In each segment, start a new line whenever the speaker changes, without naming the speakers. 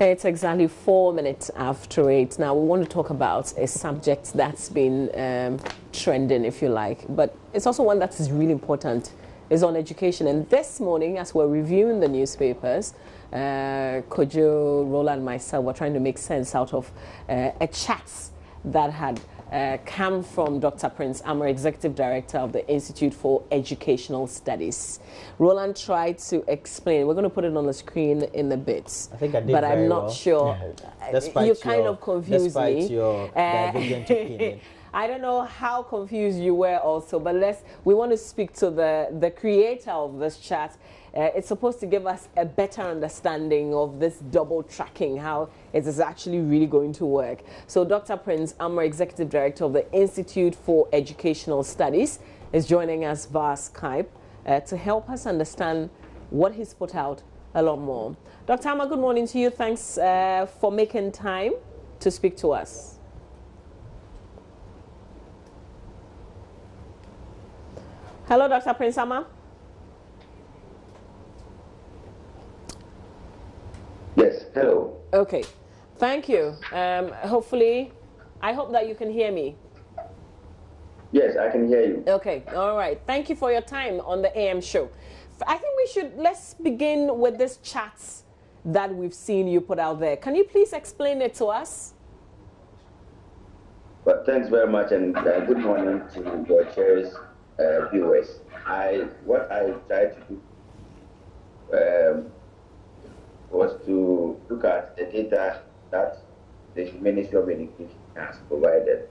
It's exactly 4 minutes after 8. Now, we want to talk about a subject that's been trending, if you like, but it's also one that is really important. It's on education. And this morning, as we're reviewing the newspapers, Kojo, Roland, and myself were trying to make sense out of a chat that had come from Dr. Prince Amor, Executive Director of the Institute for Educational Studies. Roland tried to explain. We're going to put it on the screen in a bit.
I think I did
but
very
I'm not
well.
sure. You kind of confused me.
Despite your divergent opinion.
I don't know how confused you were also, but we want to speak to the creator of this chat. It's supposed to give us a better understanding of this double tracking, how it is actually really going to work. So Dr. Prince Amor, Executive Director of the Institute for Educational Studies, is joining us via Skype to help us understand what he's put out a lot more. Dr. Amor, good morning to you. Thanks for making time to speak to us. Hello, Dr. Prince Amor.
Yes, hello.
Okay, thank you. Hopefully, I hope that you can hear me.
Yes, I can hear you.
Okay, all right. Thank you for your time on the AM show. I think let's begin with this chats that we've seen you put out there. Can you please explain it to us?
Well, thanks very much, and good morning to your cherished viewers. What I tried to do was to look at the data that the Ministry of Education has provided,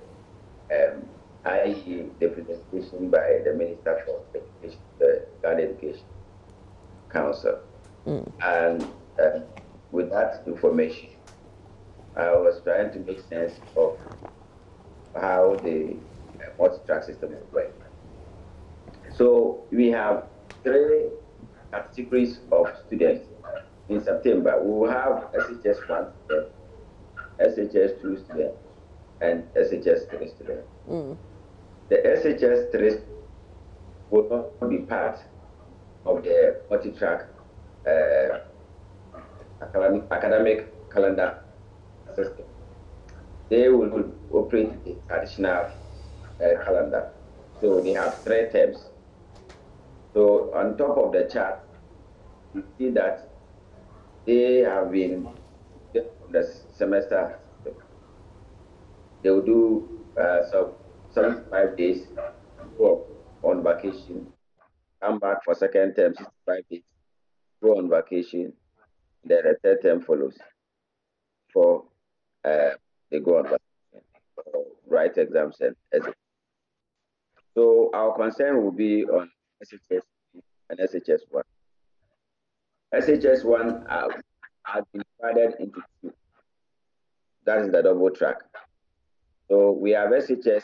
i.e. the presentation by the Minister for Education, the Ghana Education Council. And with that information, I was trying to make sense of how the multi-track system will work. So we have 3 categories of students. In September, we will have SHS1 student, SHS2 student, and SHS3 student. The SHS3 will not be part of the multi-track academic calendar system. They will operate the traditional calendar. So they have 3 terms. So on top of the chart, you see that they have been the semester. They will do 75 days, go on vacation, come back for second term, 65 days, go on vacation, then the third term follows. For they go on vacation, for write exams and etc. So our concern will be on SHS and SHS1. SHS1 has been divided into 2. That is the double track. So we have SHS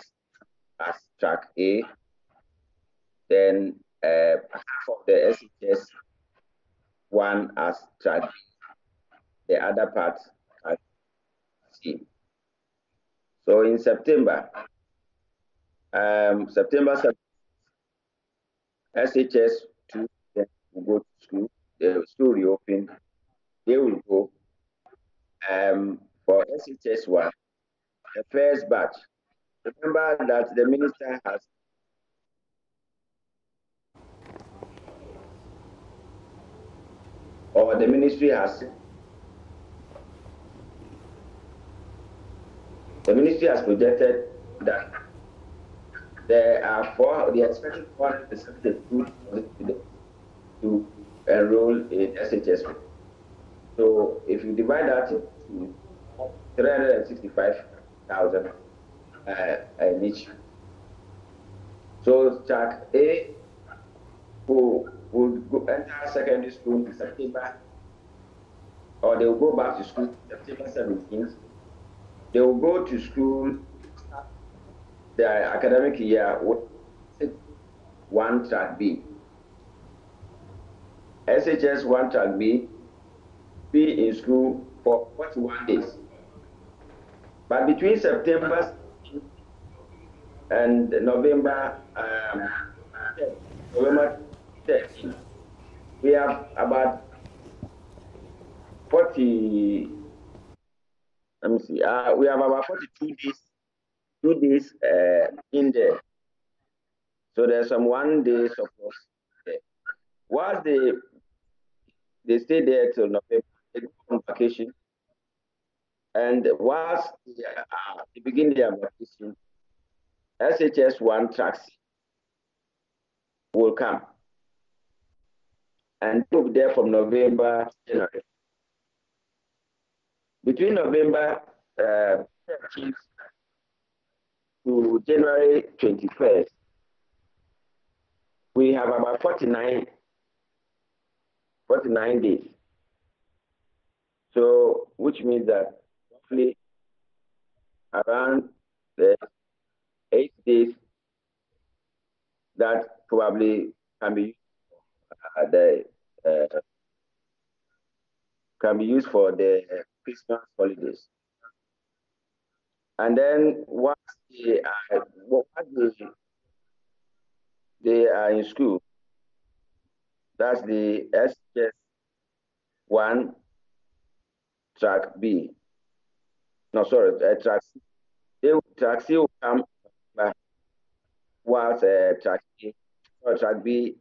as track A, then half of the SHS1 as track B, the other part as C. So in September, September 7th, SHS2 will go to school. The school reopen. They will go. For SHS1, the first batch. Remember that the minister has or the ministry has projected that there are the expected 472 to enroll in SHS. So if you divide that into 365,000 in each. So track A will enter secondary school in September, or they will go back to school September 17th. They will go to school the academic year with 1 track B. SHS1 track B be in school for 41 days. But between September and November 13, we have about 40 let me see. We have about 42 days, 2 days in there. So there's some 1 day support there. Once they stay there till November, they go on vacation. And once they begin their vacation, SHS1 tracks will come. And they'll be there from November to January. Between November 13th to January 21st, we have about 49 days. So, which means that roughly around the 8 days that probably can be used for the Christmas holidays. And then once they are in school, that's the SHS1 track B. No, sorry, track C. Track C will come back whilst track A or track B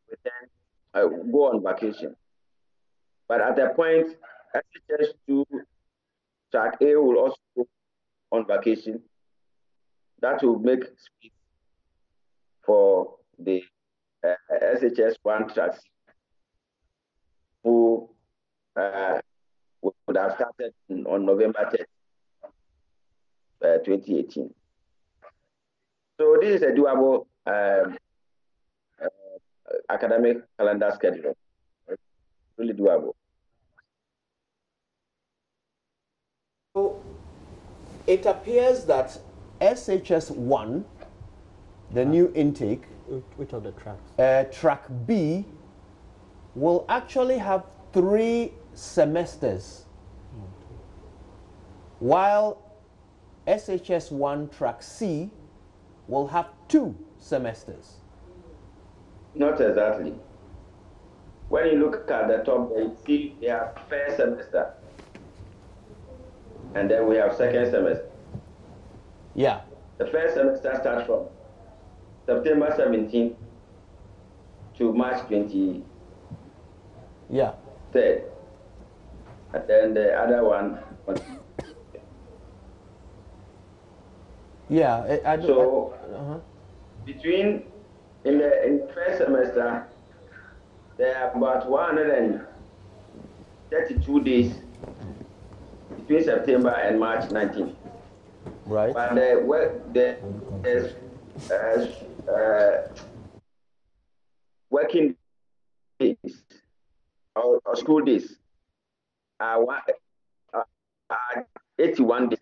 will then go on vacation. But at that point, SHS2 track A will also go on vacation. That will make space for the SHS1 track C, who would have started on November 10th, 2018. So this is a doable academic calendar schedule. It's really doable.
So it appears that SHS1, the new intake,
which of the tracks?
track B, will actually have 3 semesters, while SHS1 track C will have 2 semesters.
Not exactly. When you look at the top, you see they have first semester, and then we have second semester.
Yeah.
The first semester starts from September 17th to March 23rd.
Yeah.
And then the other one.
Yeah.
Between in the first semester, there are about 132 days between September and March 19th.
Right.
But there's working days or school days are 81 days.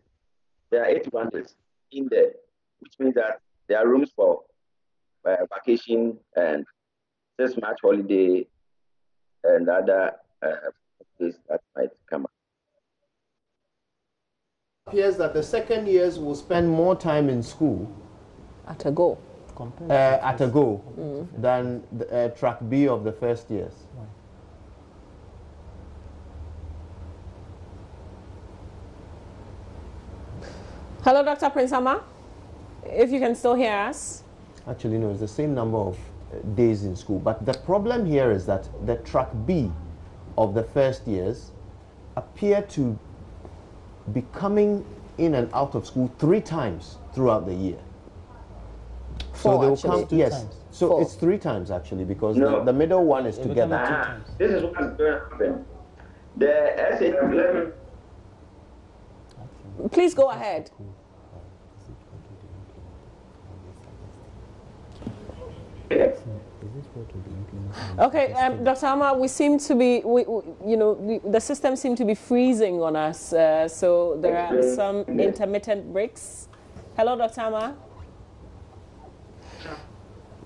There are 81 days in there, which means that there are rooms for vacation and 6 March holiday and other days that might come up.
It appears that the second years will spend more time in school
At a go.
than the, track B of the first years.
Hello, Dr. Prince Ama. If you can still hear us.
Actually, no, it's the same number of days in school. But the problem here is that the track B of the first years appear to be coming in and out of school 3 times throughout the year. So they will come. Yes. So 4. It's 3 times actually, because the middle one is together.
This is what's going to happen. The SHS.
Please go ahead. Okay, Dr. Ama, we seem to be, the system seems to be freezing on us, so there are some intermittent breaks. Hello, Dr. Ama.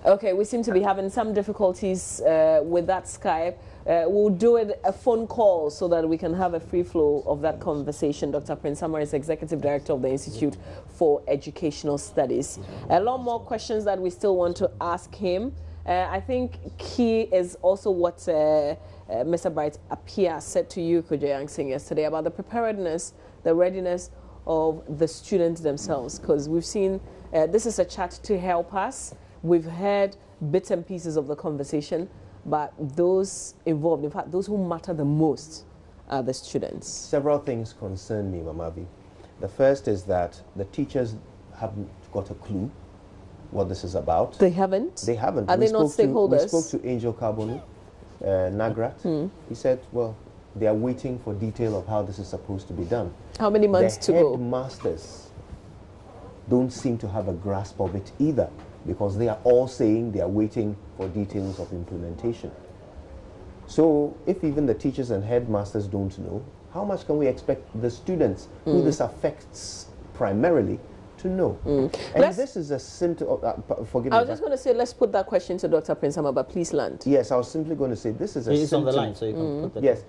Okay, we seem to be having some difficulties with that Skype. We'll do a phone call so that we can have a free flow of that conversation. Dr. Prince Ama is Executive Director of the Institute for Educational Studies. A lot more questions that we still want to ask him. I think key is also what Mr. Bright Appiah said to you, Kojo Singh, yesterday about the preparedness, the readiness of the students themselves, because we've seen this is a chat to help us. We've heard bits and pieces of the conversation, but those involved, in fact, those who matter the most are the students.
Several things concern me, Mamavi. The first is that the teachers haven't got a clue what this is about.
They haven't?
They haven't.
Are they not stakeholders?
We spoke to Angel Carbonu, Nagrat. He said, well, they are waiting for detail of how this is supposed to be done.
How many months to go?
The headmasters don't seem to have a grasp of it either, because they are all saying they are waiting for details of implementation. So if even the teachers and headmasters don't know, how much can we expect the students who this affects primarily to know? And this is a symptom of, forgive me.
I was just going to say, let's put that question to Dr. Prince Amma, but please land.
Yes, I was simply going to say, this is a
It's
symptom.
on the line, so you can put that.
Yes.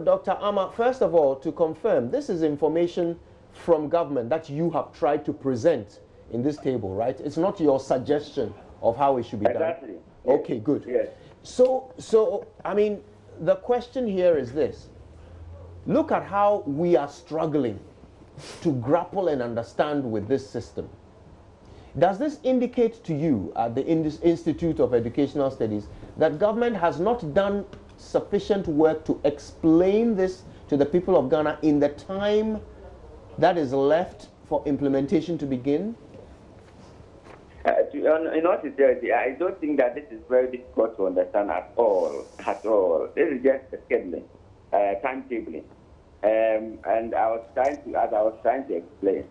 Dr. Amma, first of all, to confirm, this is information from government that you have tried to present in this table, right? It's not your suggestion of how it should be done.
Exactly.
Okay, good.
Yes.
So, I mean, the question here is this. Look at how we are struggling to grapple and understand with this system. Does this indicate to you at the Institute of Educational Studies that government has not done sufficient work to explain this to the people of Ghana in the time that is left for implementation to begin?
In all sincerity, I don't think that this is very difficult to understand at all. At all. This is just a scheduling, timetabling. And I was trying to explain,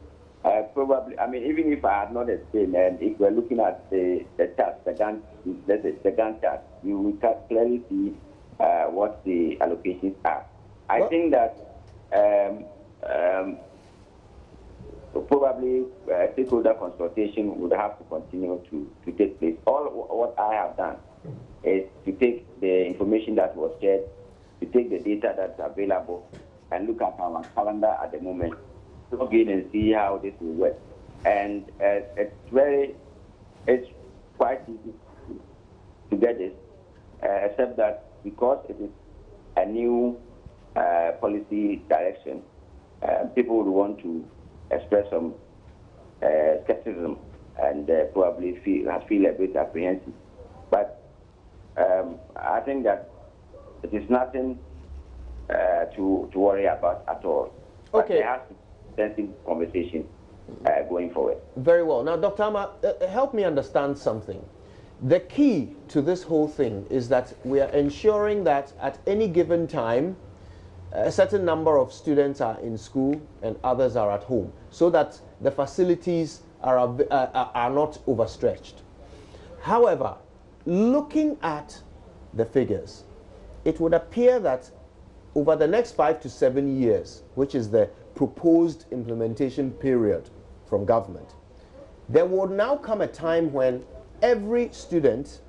probably, I mean, even if I had not explained, and if we're looking at the chart, the Gantt chart, you will clearly see what the allocations are. I think that probably stakeholder consultation would have to continue to take place. All what I have done is to take the information that was shared, to take the data that's available, and look at our calendar at the moment, log in and see how this will work. And it's quite easy to get this, except that because it is a new policy direction, people would want to express some skepticism and probably feel a bit apprehensive. But I think that it is nothing to worry about at all. But
Okay.
there has to be sensitive conversation going forward.
Very well. Now, Dr. Amma, help me understand something. The key to this whole thing is that we are ensuring that at any given time, a certain number of students are in school and others are at home, so that the facilities are not overstretched. However, looking at the figures, it would appear that over the next 5 to 7 years, which is the proposed implementation period from government, there will now come a time when every student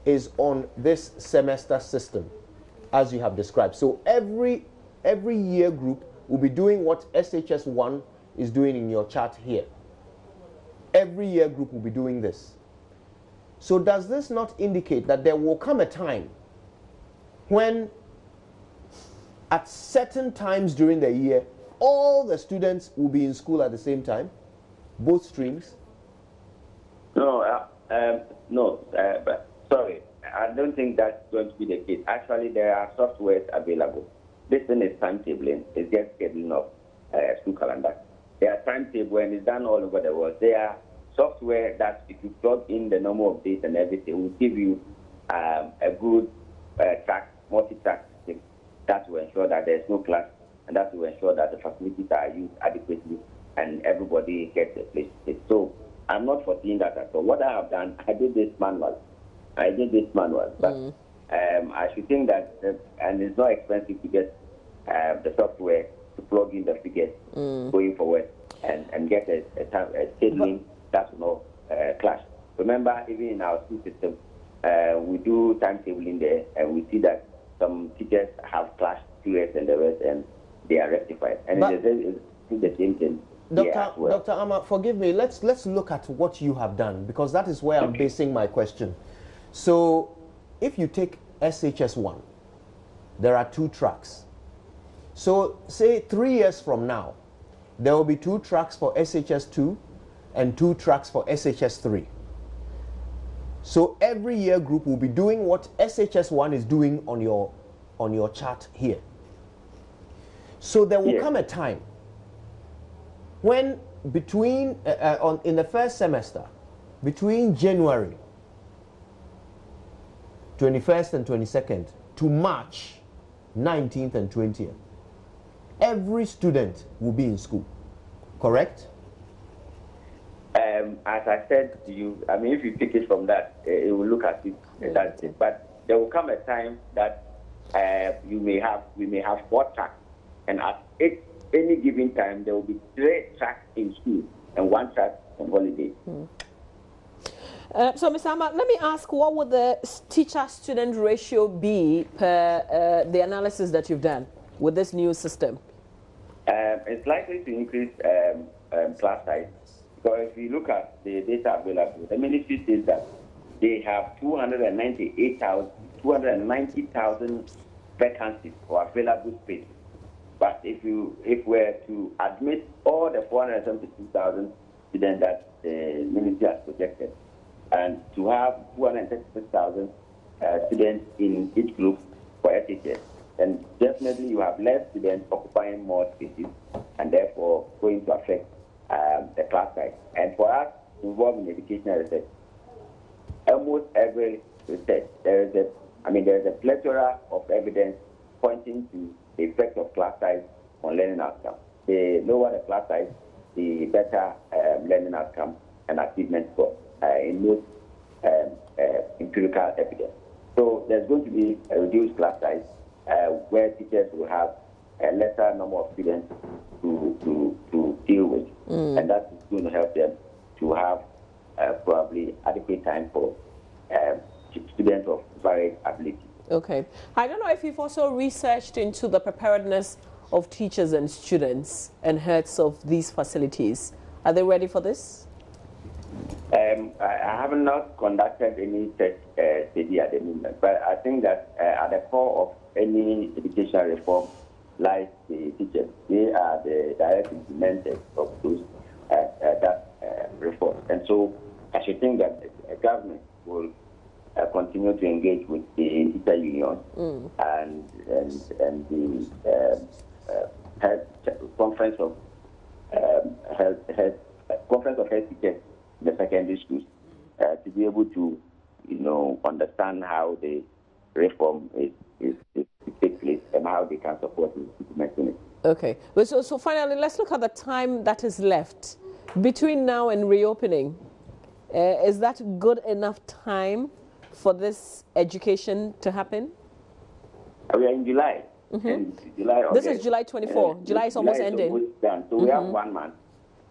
is on this semester system, as you have described. So every year group will be doing what SHS1 is doing in your chart here. Every year group will be doing this. So does this not indicate that there will come a time when at certain times during the year, all the students will be in school at the same time, both streams?
No, but sorry, I don't think that's going to be the case. Actually, there are softwares available. This thing is timetabling. It's just scheduling of school calendar. There are timetable and it's done all over the world. There are software that if you plug in the number of days and everything, will give you a good multi-track system that will ensure that there's no clash, and that will ensure that the facilities are used adequately and everybody gets a place to sit. So I'm not foreseeing that at all. What I have done, I did this manual, but I should think that, and it's not expensive to get the software to plug in the figures going forward and get a scheduling that will not clash. Remember, even in our school system, we do timetabling there, and we see that some teachers have clashed periods and the rest, and they are rectified. And it's the same thing.
Dr. Amma, forgive me. Let's look at what you have done, because that is where I'm basing my question. So if you take SHS1, there are 2 tracks. So say 3 years from now, there will be 2 tracks for SHS2 and 2 tracks for SHS3. So every year group will be doing what SHS1 is doing on your chart here. So there will come a time when between in the first semester, between January 21st and 22nd to March 19th and 20th, every student will be in school, correct?
As I said to you, I mean, if you take it from that, it will look at it, that's it. But there will come a time that we may have 4 tracks, and at any given time, there will be 3 tracks in school and 1 track on holiday.
So, Mr. Ahmad, let me ask, what would the teacher-student ratio be per the analysis that you've done with this new system?
It's likely to increase class size. So if you look at the data available, the ministry says that they have 290,000 vacancies for available space. But if we're to admit all the 472,000 students that the ministry has projected, and to have 236,000 students in each group for SHS, then definitely you have less students occupying more spaces, and therefore going to affect the class size. And for us involved in educational research, almost every research there is a plethora of evidence pointing to the effect of class size on learning outcomes. The lower the class size, the better learning outcome and achievement score in most empirical evidence. So there's going to be a reduced class size where teachers will have a lesser number of students to deal with, and that is going to help them to have probably adequate time for students of varied ability.
Okay. I don't know if you've also researched into the preparedness of teachers and students and heads of these facilities. Are they ready for this?
I have not conducted any such study at the moment, but I think that at the core of any educational reform lies the teachers. They are the direct implementers of those reform. And so I should think that the government will continue to engage with the teacher union and the conference of head teachers in the secondary schools to be able to, understand how the reform is to take place and how they can support implementing it.
Okay. So finally, let's look at the time that is left between now and reopening. Is that good enough time for this education to happen?
We are in July. July
this is July 24. July is almost ending.
Almost done. So we have 1 month.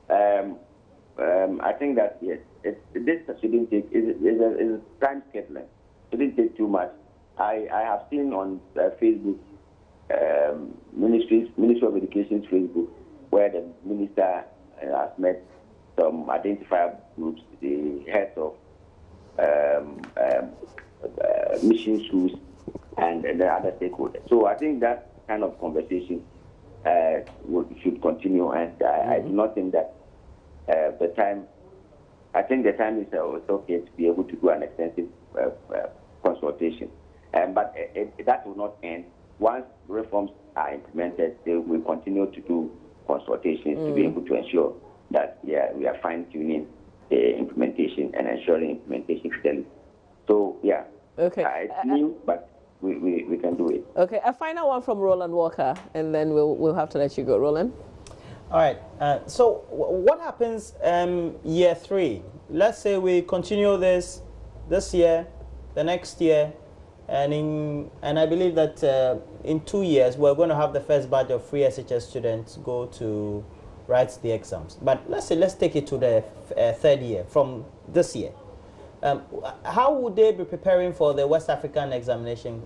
I think that, yes, this shouldn't take, is a time scheduling. It didn't take too much. I have seen on Facebook, Ministry of Education's Facebook, where the minister has met some identifiable groups, the heads of mission schools and the other stakeholders. So I think that kind of conversation should continue, and I do not think that the time is okay to be able to do an extensive consultation. But that will not end. Once reforms are implemented, they will continue to do consultations to be able to ensure that we are fine-tuning the implementation and ensuring implementation fidelity. So, yeah,
okay.
It's new, but we can do it.
Okay, a final one from Roland Walker, and then we'll have to let you go. Roland?
All right. So what happens year 3? Let's say we continue this year, the next year, and I believe that in 2 years we're going to have the first batch of free SHS students go to write the exams. But let's take it to the 3rd year from this year. How would they be preparing for the West African Examination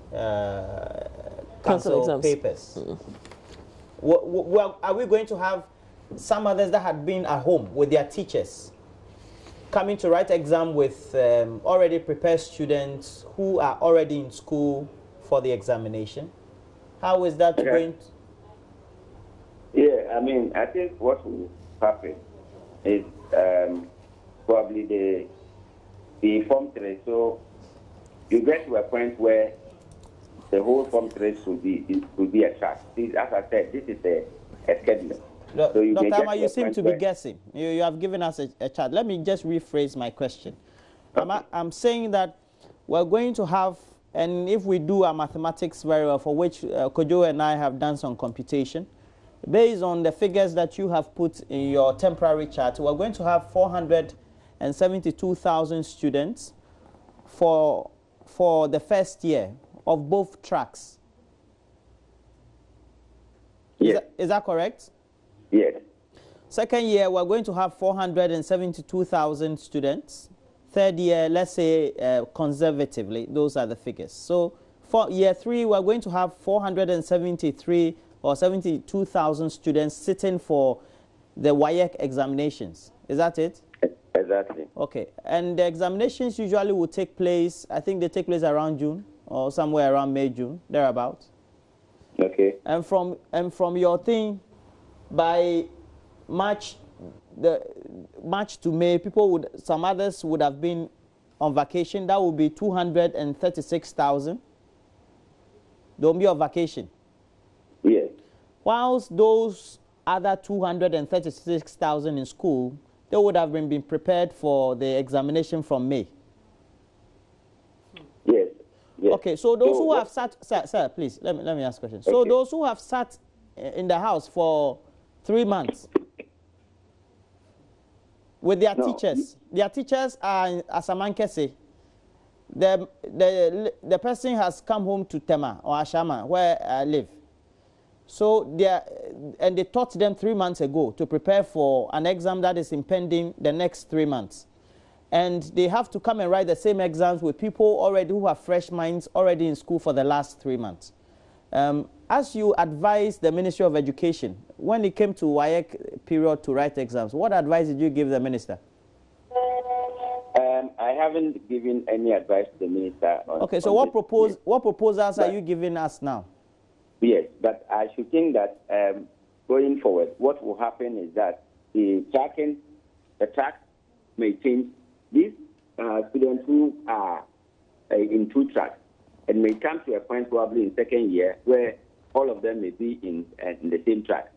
Council papers? Are we going to have some others that had been at home with their teachers coming to write exam with already prepared students who are already in school for the examination. How is that going?
Yeah, I mean, I think what will happen is probably the form 3. So you get to a point where the whole form 3 will be a track. As I said, this is a schedule. So
Dr. Ama, you seem to be guessing. You have given us a chart. Let me just rephrase my question. Okay. I'm saying that we're going to have, and if we do our mathematics very well, for which Kojo and I have done some computation, based on the figures that you have put in your temporary chart, we're going to have 472,000 students for the first year of both tracks.
Yes.
Is that correct?
Yes.
Second year, we're going to have 472,000 students. Third year, let's say conservatively, those are the figures. So for year 3, we're going to have 473 or 72,000 students sitting for the WAEC examinations. Is that it?
Exactly.
Okay. And the examinations usually will take place, I think they take place around June or somewhere around May, June, thereabouts.
Okay.
And from your thing, by March to May, some others would have been on vacation. That would be 236,000. They'll be on vacation.
Yes.
Whilst those other 236,000 in school, they would have been prepared for the examination from May.
Yes. Yes.
Okay, so those who have sat, sir, please, let me ask a question.
Okay.
So those who have sat in the house for 3 months with their teachers are, as Amanke say, the person has come home to Tema or Ashama, where I live. So they taught them 3 months ago to prepare for an exam that is impending the next 3 months. And they have to come and write the same exams with people already who have fresh minds already in school for the last 3 months. As you advised the Ministry of Education, when it came to WAEC period to write exams, what advice did you give the minister?
I haven't given any advice to the minister.
Okay, so what proposals are you giving us now?
Yes, but I should think that going forward, what will happen is that the track may change. These students who are in 2 tracks, it may come to a point probably in second year where all of them may be in the same track.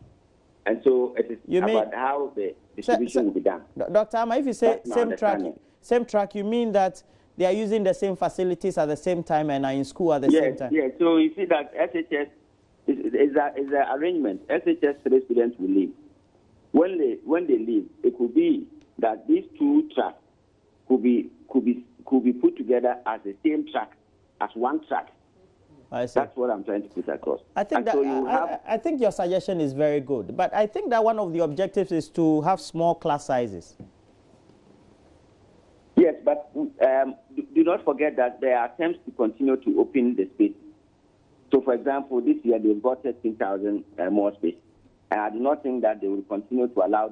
And so it is about how the distribution will be done.
Dr. Ama, if you say same track, you mean that they are using the same facilities at the same time and are in school at the same time?
Yes, so you see that SHS is an arrangement. SHS 3 students will leave. When they leave, it could be that these 2 tracks could be put together as the same track, as one track.
I see.
That's what I'm trying to put across.
I think I think your suggestion is very good, but I think that one of the objectives is to have small class sizes.
Yes, but do not forget that there are attempts to continue to open the space. So, for example, this year they've got 13,000 more space, and I do not think that they will continue to allow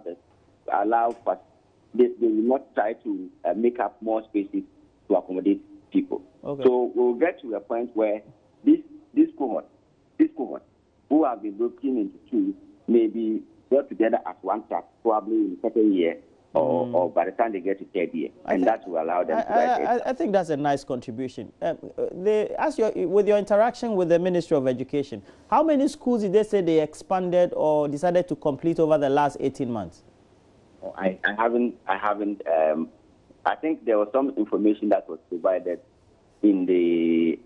they will not try to make up more spaces to accommodate people. Okay. So we'll get to a point where this cohort who have been broken into 2 may be brought together as one track, probably in the second year or by the time they get to third year, that will allow them to write.
I think that's a nice contribution. With your interaction with the Ministry of Education, how many schools did they say they expanded or decided to complete over the last 18 months?
I haven't. I think there was some information that was provided in the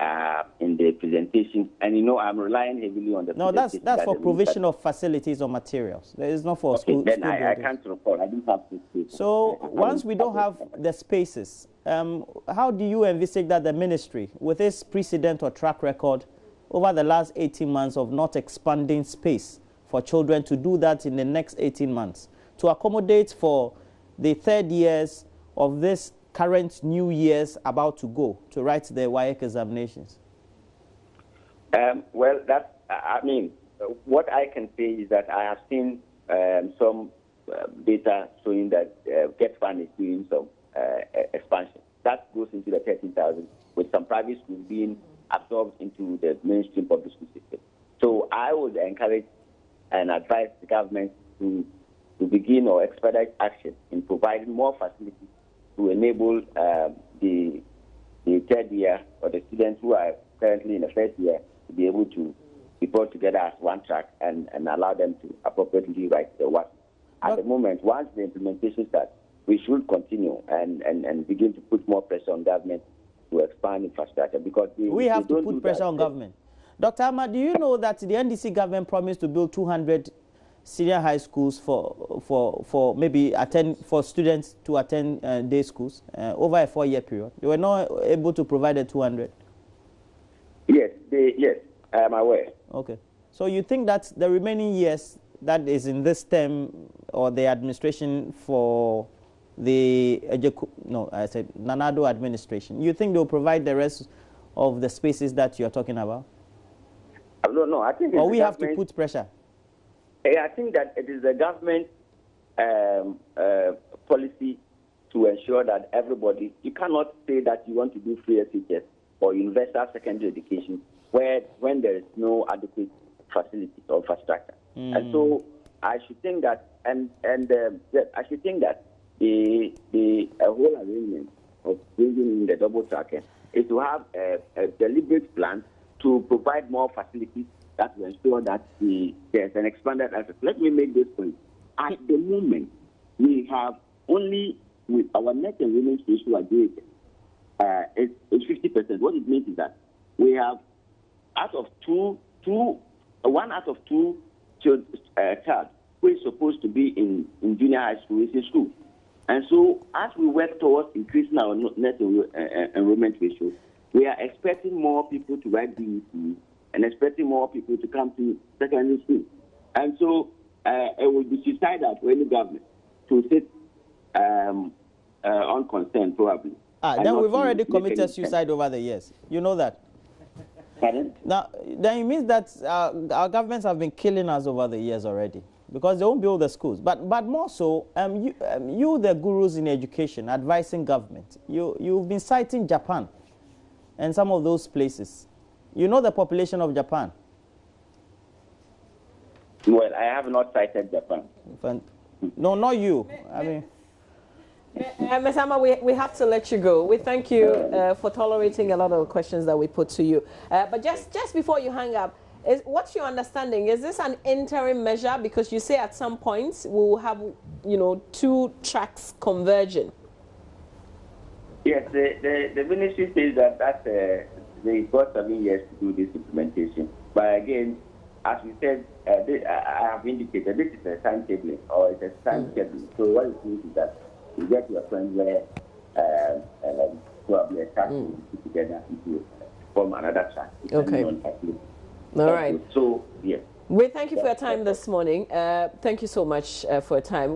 presentation, and I'm relying heavily on the.
No, that's for provision of facilities or materials. There is not for school.
Then I can't recall. I didn't have to.
So once we don't have the spaces, how do you envisage that the ministry, with its precedent or track record over the last 18 months of not expanding space for children, to do that in the next 18 months, to accommodate for the third years of this current new years about to go to write the WAEC examinations?
Well, what I can say is that I have seen some data showing that GetFund is doing some expansion. That goes into the 13,000, with some private schools being absorbed into the mainstream public school system. So I would encourage and advise the government to begin or expedite action in providing more facilities to enable the third year or the students who are currently in the first year to be able to be brought together as one track and allow them to appropriately write the work. At the moment, once the implementation starts, we should continue and begin to put more pressure on government to expand infrastructure, because
we have to put pressure on government. Dr. Ahmad, do you know that the NDC government promised to build 200 senior high schools for maybe for students to attend day schools over a 4-year period? They were not able to provide the 200. Yes,
I am aware.
Okay, so you think that the remaining years that is in this term or the administration for the Nanado administration, you think they'll provide the rest of the spaces that you're talking about?
No, I think.
Or we have to put pressure.
I think that it is the government policy to ensure that everybody. You cannot say that you want to do free SHS or universal secondary education when there is no adequate facilities or infrastructure. And so I should think that, I should think that the whole arrangement of bringing in the double tracker is to have a deliberate plan to provide more facilities that will ensure that there's an expanded access. Let me make this point. At the moment, we have only, with our net enrollment ratio at JHS, it's 50%. What it means is that we have one out of two child who is supposed to be in junior high school is in school. And so as we work towards increasing our net enrollment ratio, we are expecting more people to write BEC and expecting more people to come to secondary school. And so it would be suicidal for any government to sit unconcerned, probably.
Then we've already committed suicide over the years. You know that?
Pardon?
Now, then it means that our governments have been killing us over the years already, because they won't build the schools. But more so, you the gurus in education, advising government, you've been citing Japan and some of those places. You know the population of Japan?
Well, I have not cited Japan.
No, not you. I mean...
Ms. Amma, we have to let you go. We thank you for tolerating a lot of the questions that we put to you. But just before you hang up, what's your understanding? Is this an interim measure? Because you say at some point we will have, 2 tracks converging.
Yes, the ministry says that they've got 7 years to do this implementation. But again, as we said, I have indicated this is a timetable or it's a time schedule. So what it means is that you get to a point where probably a track will be put together into form another track.
Okay. All right.
So, yes.
We thank you for your time this morning. Thank you so much for your time.